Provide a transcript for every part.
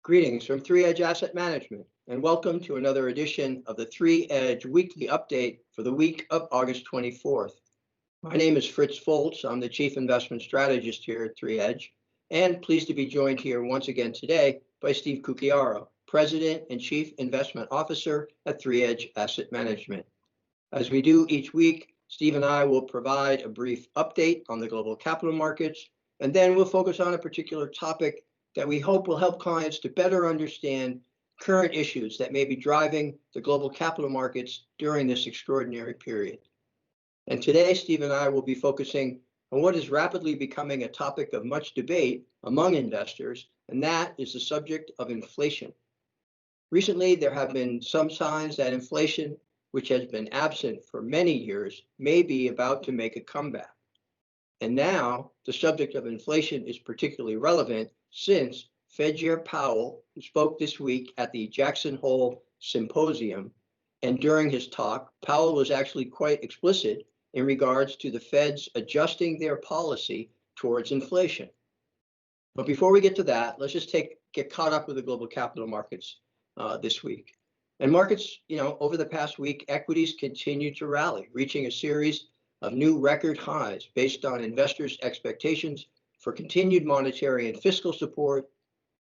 Greetings from 3Edge Asset Management, and welcome to another edition of the 3Edge Weekly Update for the week of August 24th. My name is Fritz Folts. I'm the Chief Investment Strategist here at 3Edge, and pleased to be joined here once again today by Steve Cucchiaro, President and Chief Investment Officer at 3Edge Asset Management. As we do each week, Steve and I will provide a brief update on the global capital markets, and then we'll focus on a particular topic that we hope will help clients to better understand current issues that may be driving the global capital markets during this extraordinary period. And today, Steve and I will be focusing on what is rapidly becoming a topic of much debate among investors, and that is the subject of inflation. Recently, there have been some signs that inflation, which has been absent for many years, may be about to make a comeback. And now, the subject of inflation is particularly relevant since Fed Chair Powell, who spoke this week at the Jackson Hole Symposium, and during his talk, Powell was actually quite explicit in regards to the Feds adjusting their policy towards inflation. But before we get to that, let's just get caught up with the global capital markets this week. And markets, over the past week, equities continued to rally, reaching a series of new record highs based on investors' expectations for continued monetary and fiscal support,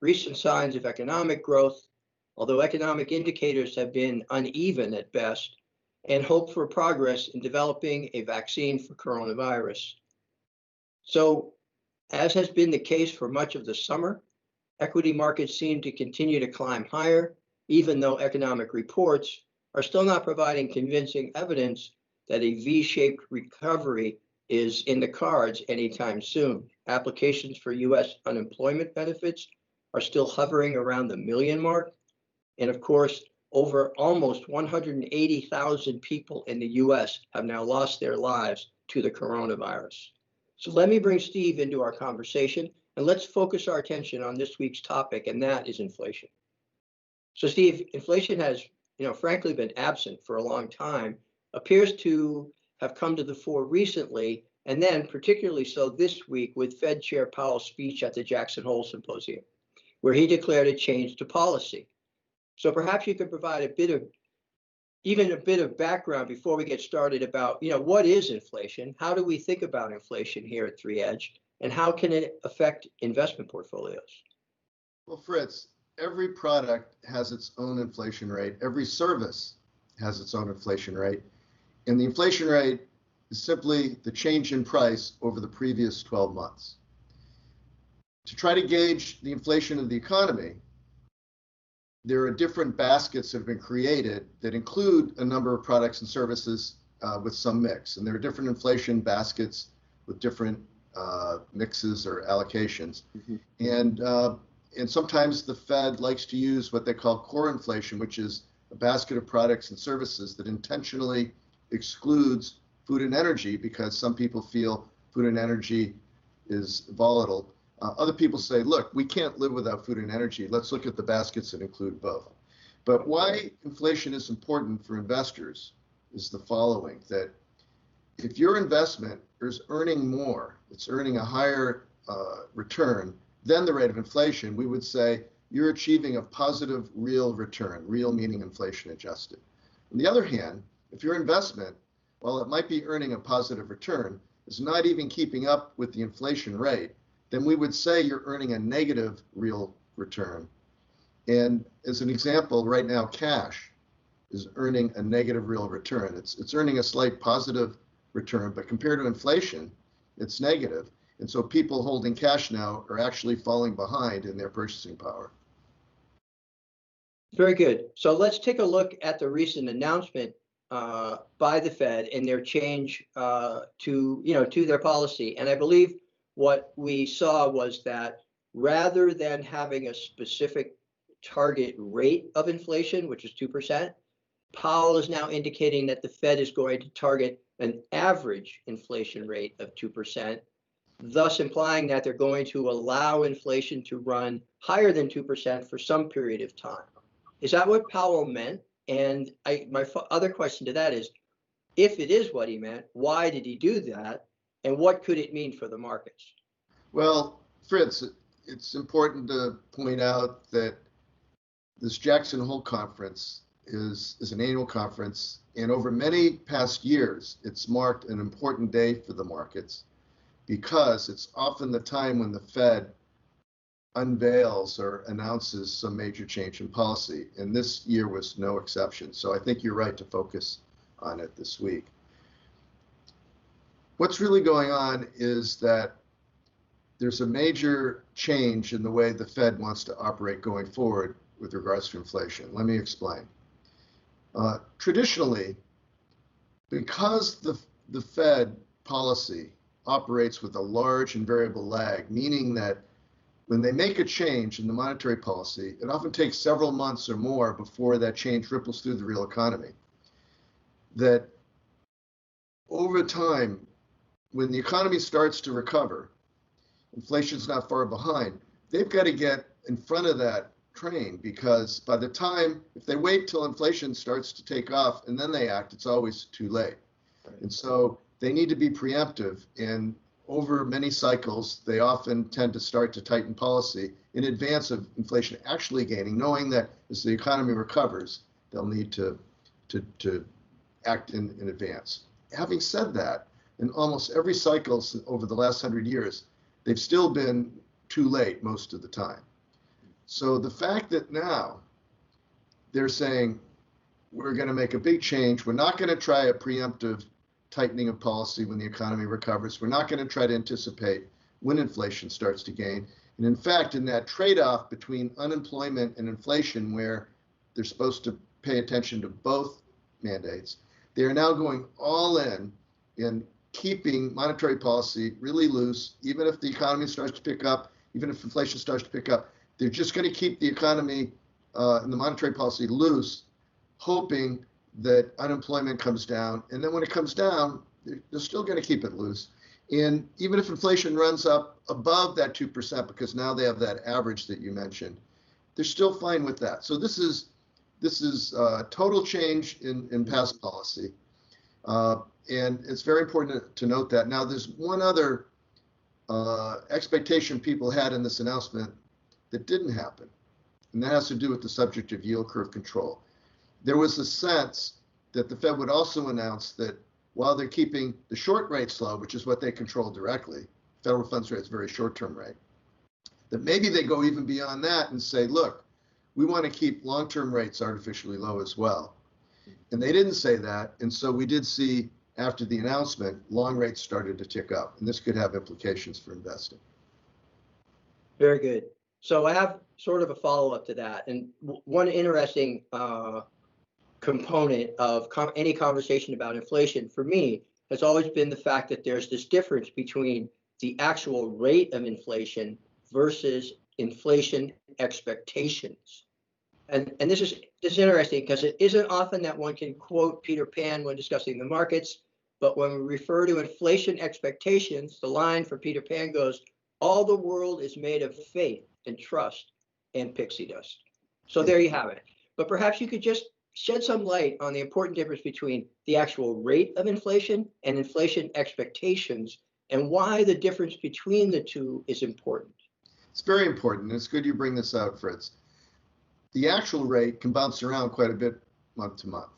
recent signs of economic growth, although economic indicators have been uneven at best, and hope for progress in developing a vaccine for coronavirus. So, as has been the case for much of the summer, equity markets seem to continue to climb higher, even though economic reports are still not providing convincing evidence that a V-shaped recovery is in the cards anytime soon. Applications for U.S. unemployment benefits are still hovering around the million mark. And of course, over almost 180,000 people in the U.S. have now lost their lives to the coronavirus. So let me bring Steve into our conversation, and let's focus our attention on this week's topic, and that is inflation. So Steve, inflation has, frankly been absent for a long time, appears to have come to the fore recently, and then particularly so this week with Fed Chair Powell's speech at the Jackson Hole Symposium, where he declared a change to policy. So perhaps you could provide a bit of background before we get started about, what is inflation? How do we think about inflation here at 3Edge? And how can it affect investment portfolios? Well, Fritz, every product has its own inflation rate. Every service has its own inflation rate. And the inflation rate is simply the change in price over the previous 12 months. To try to gauge the inflation of the economy, there are different baskets that have been created that include a number of products and services with some mix. And there are different inflation baskets with different mixes or allocations. Mm-hmm. And sometimes the Fed likes to use what they call core inflation, which is a basket of products and services that intentionally excludes food and energy because some people feel food and energy is volatile. Other people say, look, we can't live without food and energy. Let's look at the baskets that include both. But why inflation is important for investors is the following, that if your investment is earning more, it's earning a higher return than the rate of inflation, we would say you're achieving a positive real return, real meaning inflation adjusted. On the other hand, if your investment, while it might be earning a positive return, is not even keeping up with the inflation rate, then we would say you're earning a negative real return. And as an example, right now, cash is earning a negative real return. It's earning a slight positive return, but compared to inflation, it's negative. And so people holding cash now are actually falling behind in their purchasing power. Very good. So let's take a look at the recent announcement by the Fed and their change to their policy. And I believe what we saw was that rather than having a specific target rate of inflation, which is 2%, Powell is now indicating that the Fed is going to target an average inflation rate of 2%, thus implying that they're going to allow inflation to run higher than 2% for some period of time. Is that what Powell meant? And my other question to that is, if it is what he meant, why did he do that? And what could it mean for the markets? Well, Fritz, it's important to point out that this Jackson Hole Conference is an annual conference, and over many past years, it's marked an important day for the markets because it's often the time when the Fed unveils or announces some major change in policy, and this year was no exception. So I think you're right to focus on it this week. What's really going on is that there's a major change in the way the Fed wants to operate going forward with regards to inflation. Let me explain. Traditionally, because the Fed policy operates with a large and variable lag, meaning that when they make a change in the monetary policy, it often takes several months or more before that change ripples through the real economy. That over time, when the economy starts to recover, inflation's not far behind, they've got to get in front of that train, because by the time, if they wait till inflation starts to take off and then they act, it's always too late. Right. And so they need to be preemptive, and over many cycles, they often tend to start to tighten policy in advance of inflation actually gaining, knowing that as the economy recovers, they'll need to act in advance. Having said that, in almost every cycle over the last 100 years, they've still been too late most of the time. So the fact that now they're saying, we're going to make a big change, we're not going to try a preemptive tightening of policy when the economy recovers, we're not going to try to anticipate when inflation starts to gain. And in fact, in that trade-off between unemployment and inflation, where they're supposed to pay attention to both mandates, they are now going all in keeping monetary policy really loose. Even if the economy starts to pick up, even if inflation starts to pick up, they're just going to keep the economy and the monetary policy loose, hoping that unemployment comes down. And then when it comes down, they're still going to keep it loose. And even if inflation runs up above that 2%, because now they have that average that you mentioned, they're still fine with that. So this is a total change in past policy. And it's very important to note that. Now, there's one other expectation people had in this announcement that didn't happen, and that has to do with the subject of yield curve control. There was a sense that the Fed would also announce that while they're keeping the short rates low, which is what they control directly, federal funds rate is a very short-term rate, that maybe they go even beyond that and say, look, we want to keep long-term rates artificially low as well. And they didn't say that, and so we did see after the announcement, long rates started to tick up, and this could have implications for investing. Very good. So I have sort of a follow-up to that. And one interesting component of any conversation about inflation for me has always been the fact that there's this difference between the actual rate of inflation versus inflation expectations. And this is interesting because it isn't often that one can quote Peter Pan when discussing the markets, but when we refer to inflation expectations, the line for Peter Pan goes, all the world is made of faith and trust and pixie dust. So there you have it. But perhaps you could just shed some light on the important difference between the actual rate of inflation and inflation expectations, and why the difference between the two is important. It's very important. It's good you bring this out, Fritz. The actual rate can bounce around quite a bit month to month.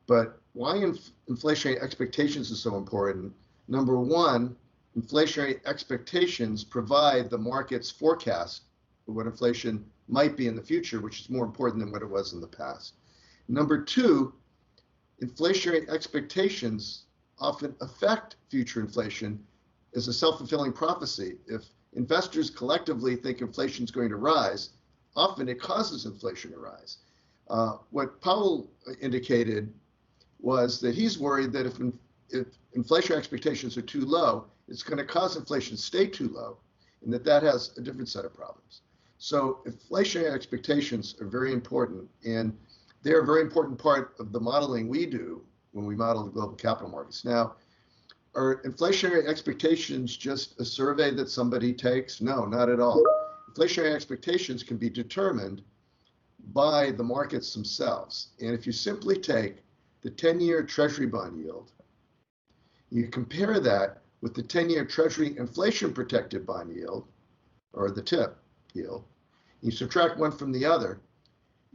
But why inflationary expectations is so important? Number one, inflationary expectations provide the market's forecast of what inflation might be in the future, which is more important than what it was in the past. Number two, inflationary expectations often affect future inflation as a self-fulfilling prophecy. If investors collectively think inflation is going to rise, often it causes inflation to rise. What Powell indicated was that he's worried that if inflation expectations are too low, it's going to cause inflation to stay too low, and that has a different set of problems. So inflationary expectations are very important, and they're a very important part of the modeling we do when we model the global capital markets. Now, are inflationary expectations just a survey that somebody takes? No, not at all. Inflationary expectations can be determined by the markets themselves. And if you simply take the 10-year Treasury bond yield, you compare that with the 10-year Treasury inflation-protected bond yield, or the TIP yield, you subtract one from the other,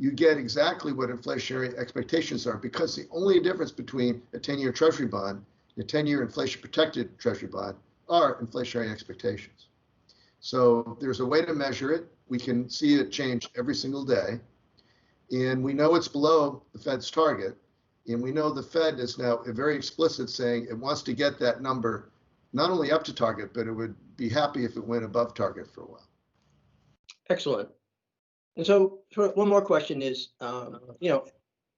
you get exactly what inflationary expectations are, because the only difference between a 10-year Treasury bond and a 10-year inflation-protected Treasury bond are inflationary expectations. So there's a way to measure it. We can see it change every single day. And we know it's below the Fed's target. And we know the Fed is now very explicit, saying it wants to get that number not only up to target, but it would be happy if it went above target for a while. Excellent. And so one more question is,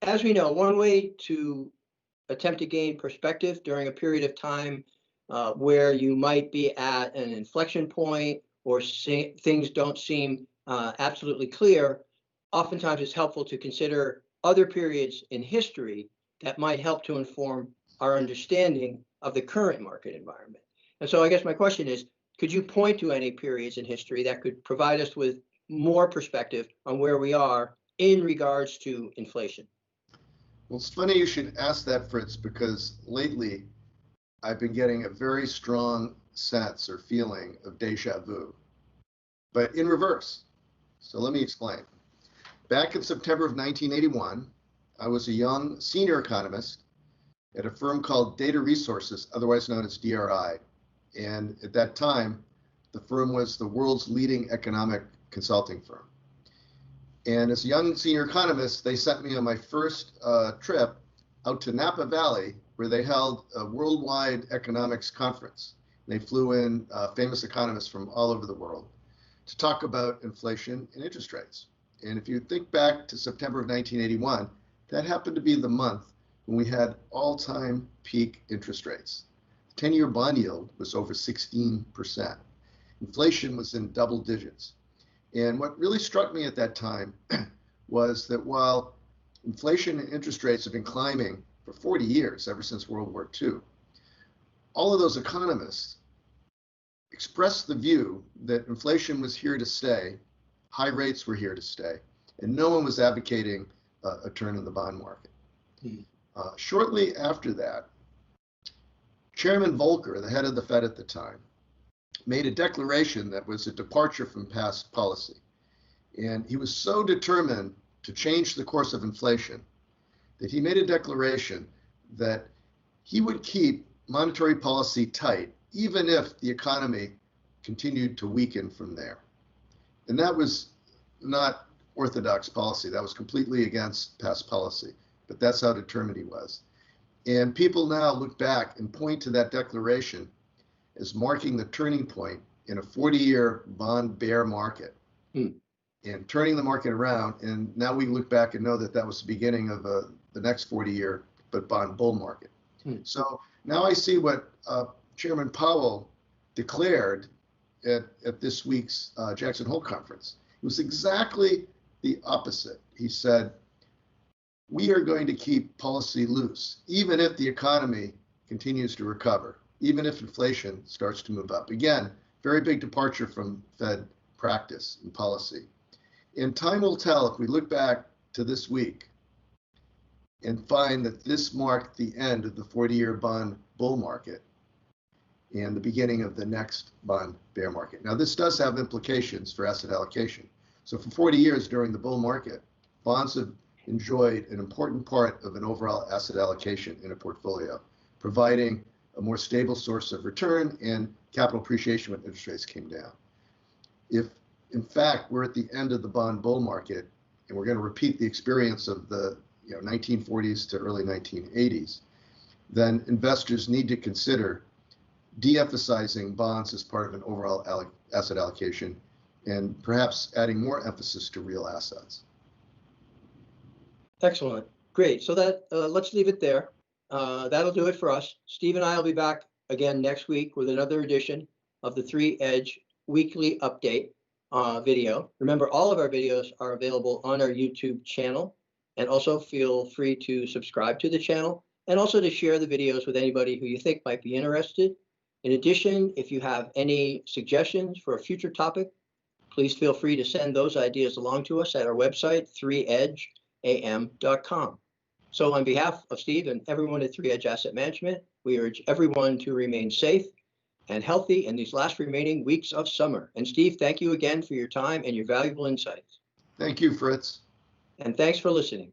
as we know, one way to attempt to gain perspective during a period of time where you might be at an inflection point or things don't seem absolutely clear, oftentimes it's helpful to consider other periods in history that might help to inform our understanding of the current market environment. And so I guess my question is, could you point to any periods in history that could provide us with more perspective on where we are in regards to inflation? Well, it's funny you should ask that, Fritz, because lately I've been getting a very strong sense or feeling of deja vu, but in reverse. So let me explain. Back in September of 1981, I was a young senior economist at a firm called Data Resources, otherwise known as DRI. And at that time, the firm was the world's leading economic consulting firm. And as a young senior economist, they sent me on my first trip out to Napa Valley, where they held a worldwide economics conference. They flew in famous economists from all over the world to talk about inflation and interest rates. And if you think back to September of 1981, that happened to be the month when we had all-time peak interest rates. The 10-year bond yield was over 16%. Inflation was in double digits. And what really struck me at that time was that while inflation and interest rates have been climbing for 40 years, ever since World War II, all of those economists expressed the view that inflation was here to stay, high rates were here to stay, and no one was advocating a turn in the bond market. Shortly after that, Chairman Volcker, the head of the Fed at the time, made a declaration that was a departure from past policy. And he was so determined to change the course of inflation that he made a declaration that he would keep monetary policy tight, even if the economy continued to weaken from there. And that was not orthodox policy. That was completely against past policy. But that's how determined he was. And people now look back and point to that declaration as marking the turning point in a 40-year bond bear market and turning the market around. And now we look back and know that that was the beginning of the next 40-year bond bull market. So now I see what Chairman Powell declared at this week's Jackson Hole conference. It was exactly the opposite. He said, we are going to keep policy loose, even if the economy continues to recover, even if inflation starts to move up. Again, very big departure from Fed practice and policy. And time will tell if we look back to this week and find that this marked the end of the 40-year bond bull market and the beginning of the next bond bear market. Now, this does have implications for asset allocation. So for 40 years during the bull market, bonds have enjoyed an important part of an overall asset allocation in a portfolio, providing a more stable source of return and capital appreciation when interest rates came down. If, in fact, we're at the end of the bond bull market and we're going to repeat the experience of the 1940s to early 1980s, then investors need to consider de-emphasizing bonds as part of an overall asset allocation and perhaps adding more emphasis to real assets. Excellent. Great. So that let's leave it there. That'll do it for us. Steve and I will be back again next week with another edition of the 3 Edge Weekly Update video. Remember, all of our videos are available on our YouTube channel, and also feel free to subscribe to the channel and also to share the videos with anybody who you think might be interested. In addition, if you have any suggestions for a future topic, please feel free to send those ideas along to us at our website, 3edgeam.com. So on behalf of Steve and everyone at 3 Edge Asset Management, we urge everyone to remain safe and healthy in these last remaining weeks of summer. And Steve, thank you again for your time and your valuable insights. Thank you, Fritz. and thanks for listening.